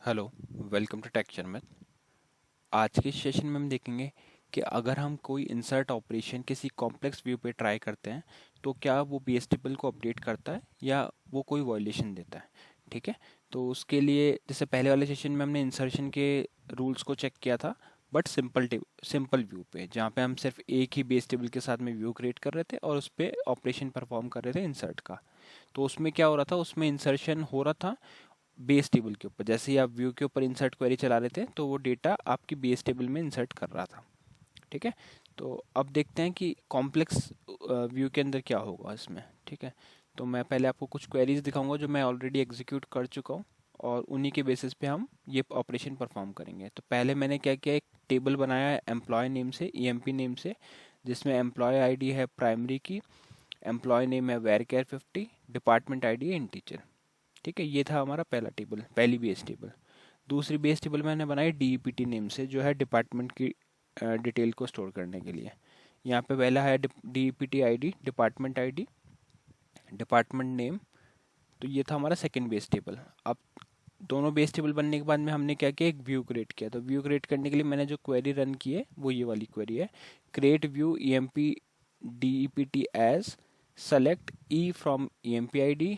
Hello, welcome to tech Janmit. आज के session में हम देखेंगे कि अगर हम कोई इंसर्ट ऑपरेशन किसी कॉम्प्लेक्स व्यू पे ट्राई करते हैं तो क्या वो बेस टेबल को अपडेट करता है या वो कोई वॉयलेशन देता है। ठीक है, तो उसके लिए जैसे पहले वाले सेशन में हमने इंसर्शन के रूल्स को चेक किया था, बट सिंपल व्यू पे जहाँ पे हम सिर्फ एक ही बेस टेबल के साथ में व्यू क्रिएट कर रहे थे और उस पर ऑपरेशन परफॉर्म कर रहे थे इंसर्ट का। तो उसमें क्या हो रहा था, उसमें इंसर्शन हो रहा था बेस टेबल के ऊपर। जैसे ही आप व्यू के ऊपर इंसर्ट क्वेरी चला रहे थे तो वो डेटा आपकी बेस टेबल में इंसर्ट कर रहा था। ठीक है, तो अब देखते हैं कि कॉम्प्लेक्स व्यू के अंदर क्या होगा इसमें। ठीक है, तो मैं पहले आपको कुछ क्वेरीज दिखाऊंगा जो मैं ऑलरेडी एग्जीक्यूट कर चुका हूँ और उन्हीं के बेसिस पे हम ये ऑपरेशन परफॉर्म करेंगे। तो पहले मैंने क्या किया, एक टेबल बनाया है एम्प्लॉय नेम से, ईएमपी नेम से, जिसमें एम्प्लॉय आईडी है प्राइमरी की, एम्प्लॉय नेम है वेरकेयर 50, डिपार्टमेंट आईडी है इंटीजर। ठीक है, ये था हमारा पहला टेबल, पहली बेस टेबल। दूसरी बेस टेबल मैंने बनाई डीईपीटी नेम से, जो है डिपार्टमेंट की डिटेल को स्टोर करने के लिए। यहाँ पे पहला है DEPT ID, department ID, department name. तो ये था हमारा सेकंड बेस टेबल। अब दोनों बेस टेबल बनने के बाद में हमने क्या किया, एक व्यू क्रिएट किया। तो व्यू क्रिएट करने के लिए मैंने जो क्वेरी रन की है वो ये वाली क्वेरी है, create view EMP DEPT as select E from EMP ID,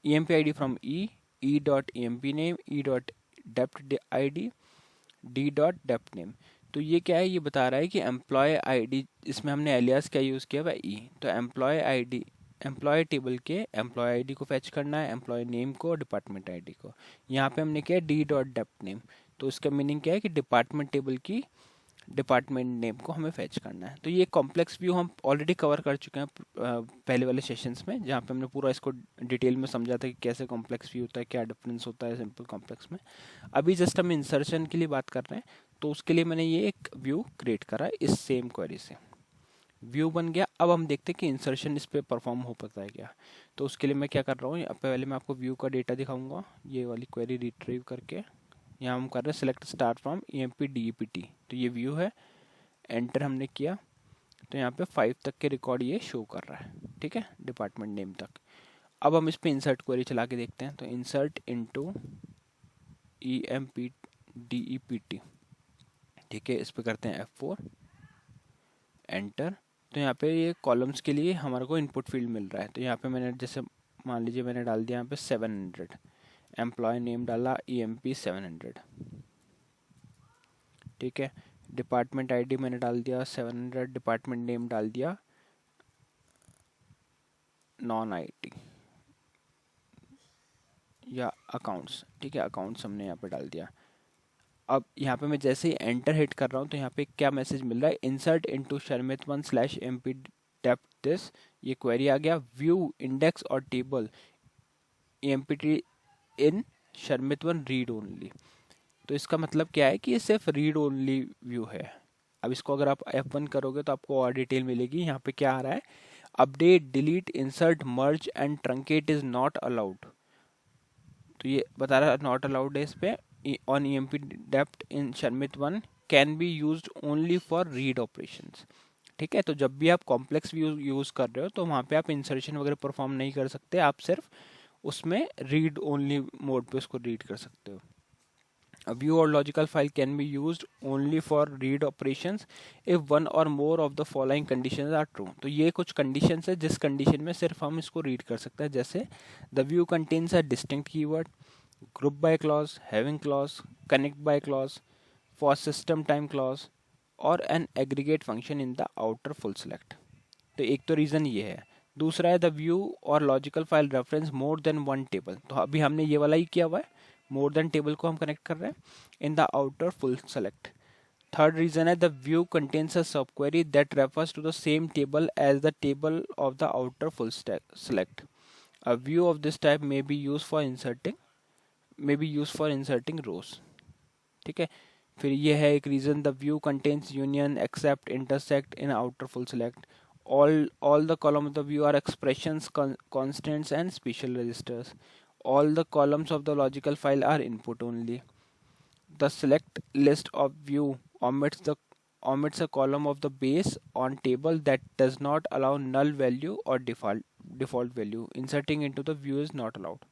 EMP ID from E dot EMP name, E dot depth ID, D dot depth name. तो ये क्या है, ये बता रहा है कि एम्प्लॉय आईडी, इसमें हमने एलियास क्या यूज़ किया हुआ है, ई। तो एम्प्लॉय आईडी, एम्प्लॉय टेबल के एम्प्लॉय आईडी को फैच करना है, एम्प्लॉय नेम को और डिपार्टमेंट आईडी को। यहाँ पे हमने किया डी डॉट डेप्थ नेम। तो इसका मीनिंग क्या है कि डिपार्टमेंट टेबल की डिपार्टमेंट नेम को हमें फैच करना है। तो ये कॉम्प्लेक्स व्यू हम ऑलरेडी कवर कर चुके हैं पहले वाले सेशंस में, जहाँ पे हमने पूरा इसको डिटेल में समझा था कि कैसे कॉम्प्लेक्स व्यू होता है, क्या डिफरेंस होता है सिंपल कॉम्प्लेक्स में। अभी जस्ट हम इंसर्शन के लिए बात कर रहे हैं, तो उसके लिए मैंने ये एक व्यू क्रिएट करा इस सेम क्वेरी से। व्यू बन गया। अब हम देखते हैं कि इंसर्शन इस पे परफॉर्म हो पाता है क्या। तो उसके लिए मैं क्या कर रहा हूँ, पहले मैं आपको व्यू का डेटा दिखाऊंगा, ये वाली क्वेरी रिट्रीव करके। यहाँ हम कर रहे हैं select start from E M P D E P T. तो ये व्यू है, एंटर हमने किया। तो यहाँ पे 5 तक के रिकॉर्ड ये शो कर रहा है। ठीक है, डिपार्टमेंट नेम तक। अब हम इस पे इंसर्ट क्वेरी चला के देखते हैं। तो insert into E M P D E P T. ठीक है, इस पे करते हैं F4, एंटर। तो यहाँ पे ये कॉलम्स के लिए हमारे को इनपुट फील्ड मिल रहा है। तो यहाँ पे मैंने जैसे मान लीजिए मैंने डाल दिया यहाँ पे 700, एम्प्लॉय नेम डाला ई एम पी 700। ठीक है, डिपार्टमेंट आईडी मैंने डाल दिया 700, डिपार्टमेंट नेम डाल दिया नॉन आईटी या अकाउंट्स। ठीक है, अकाउंट्स हमने यहाँ पे डाल दिया। अब यहाँ पे मैं जैसे ही एंटर हिट कर रहा हूँ तो यहाँ पे क्या मैसेज मिल रहा है, insert into Sharmit one slash M P depth this. ये क्वेरी आ गया, व्यू इंडेक्स और table M P T in Sharmit one read only. तो इसका मतलब क्या है कि ये सिर्फ रीड ओनली व्यू है। अब इसको अगर आप F1 करोगे तो आपको और डिटेल मिलेगी। यहाँ पे क्या आ रहा है, update delete insert merge and truncate is not allowed. तो ये बता रहा है नॉट अलाउड है इस पे। On EMP depth in Sharmit one can be used only for read operations. ठीक है, तो जब भी आप कॉम्प्लेक्स व्यू यूज कर रहे हो तो वहाँ पे आप इंसर्शन वगैरह परफॉर्म नहीं कर सकते, आप सिर्फ उसमें रीड ओनली मोड पे उसको रीड कर सकते हो। A view or logical file can be used only for read operations if one or more of the following conditions are true। तो ये कुछ conditions है जिस condition में सिर्फ हम इसको read कर सकते हैं। जैसे the view contains a distinct keyword, group by clause, having clause, connect by clause, for system time clause और an aggregate function in the outer full select। तो एक तो रीज़न ये है। दूसरा है द व्यू और logical file reference more than one table. तो अभी हमने ये वाला ही किया हुआ है, मोर देन टेबल को हम कनेक्ट कर रहे हैं in the outer full select. Third reason है the view contains a sub query that refers to the same table as the table of the outer full select. A view of this type may be use for inserting rows. ठीक है, फिर ये है एक reason, the view contains union except intersect in outer full select. All the columns of the view are expressions, constants and special registers. All the columns of the logical file are input only. The select list of view omits a column of the base on table that does not allow null value or default value. Inserting into the view is not allowed.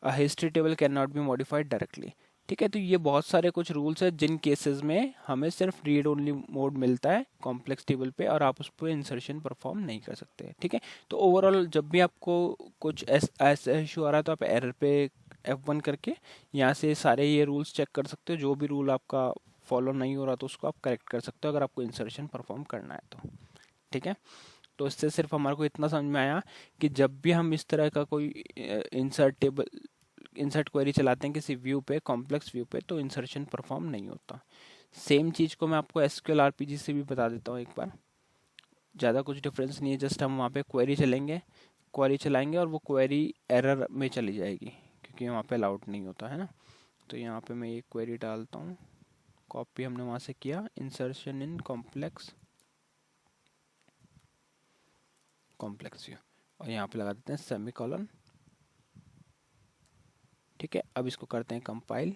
A history table cannot be modified directly. ठीक है, तो ये बहुत सारे कुछ rules है जिन cases में हमें सिर्फ रीड ओनली मोड मिलता है कॉम्प्लेक्स टेबल पे और आप उस पर इंसर्शन परफॉर्म नहीं कर सकते। ठीक है, तो ओवरऑल जब भी आपको कुछ ऐसा इशू आ रहा है तो आप एरर पे F1 करके यहाँ से सारे ये रूल्स चेक कर सकते हो, जो भी रूल आपका फॉलो नहीं हो रहा तो उसको आप करेक्ट कर सकते हो अगर आपको इंसर्शन परफॉर्म करना है तो। ठीक है, तो इससे सिर्फ हमारे को इतना समझ में आया कि जब भी हम इस तरह का कोई इंसर्ट क्वेरी चलाते हैं किसी व्यू पे, कॉम्प्लेक्स व्यू पे, तो इंसर्शन परफॉर्म नहीं होता। सेम चीज़ को मैं आपको एसक्यूएल आरपीजी से भी बता देता हूँ एक बार। ज़्यादा कुछ डिफरेंस नहीं है, जस्ट हम वहाँ पे क्वेरी चलाएंगे और वो क्वेरी एरर में चली जाएगी क्योंकि वहाँ पे अलाउड नहीं होता है ना। तो यहाँ पे मैं एक क्वेरी डालता हूँ, कॉपी हमने वहाँ से किया, इंसर्शन इन कॉम्प्लेक्स व्यू, और यहाँ पे लगा देते हैं सेमीकोलन। ठीक है, अब इसको करते हैं कंपाइल।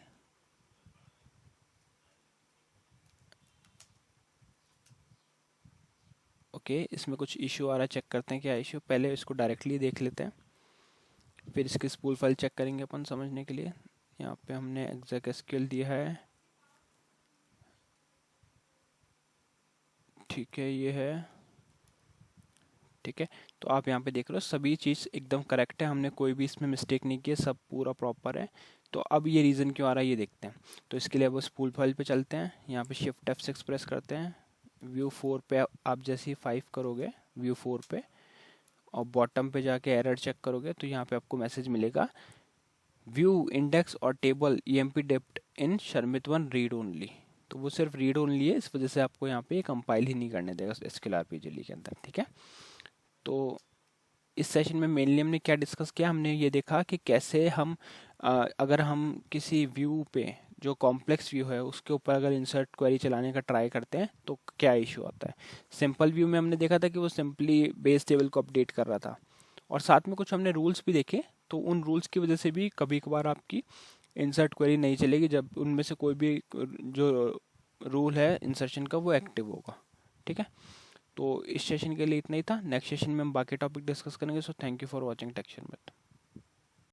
ओके, इसमें कुछ इशू आ रहा है, चेक करते हैं क्या इशू। पहले इसको डायरेक्टली देख लेते हैं, फिर इसकी स्पूल फाइल चेक करेंगे अपन समझने के लिए। यहाँ पे हमने एग्जैक एसक्यूएल दिया है। ठीक है, ये है। ठीक है, तो आप यहाँ पे देख रहे हो सभी चीज़ एकदम करेक्ट है, हमने कोई भी इसमें मिस्टेक नहीं की है, सब पूरा प्रॉपर है। तो अब ये रीज़न क्यों आ रहा है ये देखते हैं। तो इसके लिए अब स्पूल फाइल पे चलते हैं, यहाँ पे शिफ्ट F6 प्रेस करते हैं, व्यू 4 पे आप जैसे ही 5 करोगे व्यू 4 पे और बॉटम पे जाके एरर चेक करोगे तो यहाँ पे आपको मैसेज मिलेगा व्यू इंडेक्स और टेबल EMP डेप्ट इन शर्मित वन रीड ओनली। तो वो सिर्फ रीड ओनली है, इस वजह से आपको यहाँ पे कंपाइल ही नहीं करने देगा एसक्यूएल आरपीजी के अंदर। ठीक है, तो इस सेशन में मेनली हमने क्या डिस्कस किया, हमने ये देखा कि कैसे हम अगर हम किसी व्यू पे जो कॉम्प्लेक्स व्यू है उसके ऊपर अगर इंसर्ट क्वेरी चलाने का ट्राई करते हैं तो क्या इशू आता है। सिंपल व्यू में हमने देखा था कि वो सिंपली बेस टेबल को अपडेट कर रहा था, और साथ में कुछ हमने रूल्स भी देखे, तो उन रूल्स की वजह से भी कभी कभार आपकी इंसर्ट क्वेरी नहीं चलेगी जब उनमें से कोई भी जो रूल है इंसर्शन का वो एक्टिव होगा। ठीक है, तो इस सेशन के लिए इतना ही था। नेक्स्ट सेशन में हम बाकी टॉपिक डिस्कस करेंगे। So thank you for watching टेक्शन में।